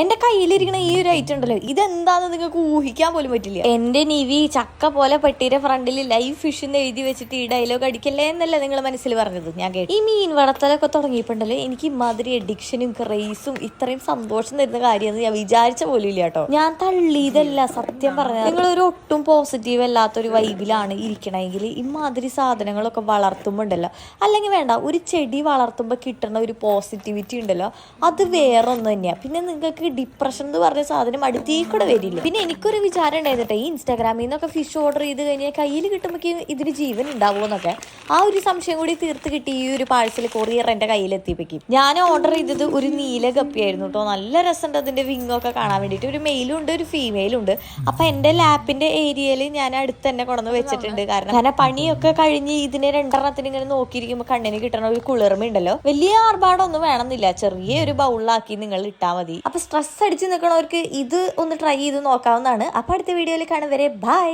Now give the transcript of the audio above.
എന്റെ കയ്യിലിരിക്കണ ഈ ഒരു ഐറ്റം ഉണ്ടല്ലോ, ഇതെന്താന്ന് നിങ്ങൾക്ക് ഊഹിക്കാൻ പോലും പറ്റില്ല. എന്റെ നിവി ചക്ക പോലെ പെട്ടിയുടെ ഫ്രണ്ടിൽ ലൈവ് ഫിഷ് എന്ന് എഴുതി വെച്ചിട്ട് ഈ ഡയലോഗ് അടിക്കല്ലേ എന്നല്ല നിങ്ങൾ മനസ്സിൽ പറഞ്ഞത്. ഞാൻ കേട്ടു. ഈ മീൻ വളർത്തലൊക്കെ തുടങ്ങിയിട്ടുണ്ടല്ലോ, എനിക്ക് ഇമാതിരി എഡിക്ഷനും ക്രേസും ഇത്രയും സന്തോഷം തരുന്ന കാര്യമെന്ന് ഞാൻ വിചാരിച്ച പോലും ഇല്ല കേട്ടോ. ഞാൻ തള്ളിയതല്ല, സത്യം പറഞ്ഞത്. നിങ്ങളൊരു ഒട്ടും പോസിറ്റീവ് അല്ലാത്തൊരു വൈബിലാണ് ഇരിക്കണമെങ്കിൽ ഇമാതിരി സാധനങ്ങളൊക്കെ വളർത്തുമ്പോൾ ഉണ്ടല്ലോ, അല്ലെങ്കിൽ വേണ്ട, ഒരു ചെടി വളർത്തുമ്പോൾ കിട്ടുന്ന ഒരു പോസിറ്റിവിറ്റി ഉണ്ടല്ലോ, അത് വേറെ ഒന്ന് തന്നെയാണ്. പിന്നെ നിങ്ങൾക്ക് ഡിപ്രഷൻ എന്ന് പറഞ്ഞ സാധനം അടുത്തേക്കൂടെ വരില്ല. പിന്നെ എനിക്കൊരു വിചാരം ഉണ്ടായിരുന്നിട്ടെ, ഈ ഇൻസ്റ്റാഗ്രാമിൽ നിന്നൊക്കെ ഫിഷ് ഓർഡർ ചെയ്ത് കഴിഞ്ഞാൽ കയ്യിൽ കിട്ടുമ്പോൾ ഇതിന് ജീവൻ ഉണ്ടാവുമെന്നൊക്കെ ആ ഒരു സംശയം കൂടി തീർത്ത് കിട്ടി. ഈ ഒരു പാഴ്സൽ കൊറിയർ എൻ്റെ കയ്യിലെത്തിപ്പിക്കും. ഞാൻ ഓർഡർ ചെയ്തത് ഒരു നീല ഗപ്പിയായിരുന്നു കേട്ടോ. നല്ല രസമുണ്ട് അതിൻ്റെ വിങ്ങൊക്കെ കാണാൻ വേണ്ടിയിട്ട്. ഒരു മെയിലും ഉണ്ട്, ഒരു ഫീമെയിലും ഉണ്ട്. അപ്പം എൻ്റെ ലാപ്പിൻ്റെ ഏരിയയിൽ ഞാൻ അടുത്ത് തന്നെ കൊണ്ടുവന്ന് വെച്ചിട്ടുണ്ട്. കാരണം പണിയൊക്കെ കഴിഞ്ഞ് ഇതിനെ രണ്ടെണ്ണത്തിന് ഇങ്ങനെ നോക്കിയിരിക്കുമ്പോൾ കണ്ണിന് കിട്ടണ ഒരു കുളിർമയുണ്ടല്ലോ. വലിയ ആർഭാടമൊന്നും വേണമെന്നില്ല, ചെറിയ ഒരു ബൗളിലാക്കി നിങ്ങൾ ഇട്ടാൽ മതി. അപ്പൊ സ്ട്രെസ് അടിച്ച് നിൽക്കണവർക്ക് ഇത് ഒന്ന് ട്രൈ ചെയ്ത് നോക്കാവുന്നതാണ്. അപ്പൊ അടുത്ത വീഡിയോയിൽ കാണും വരെ ബൈ.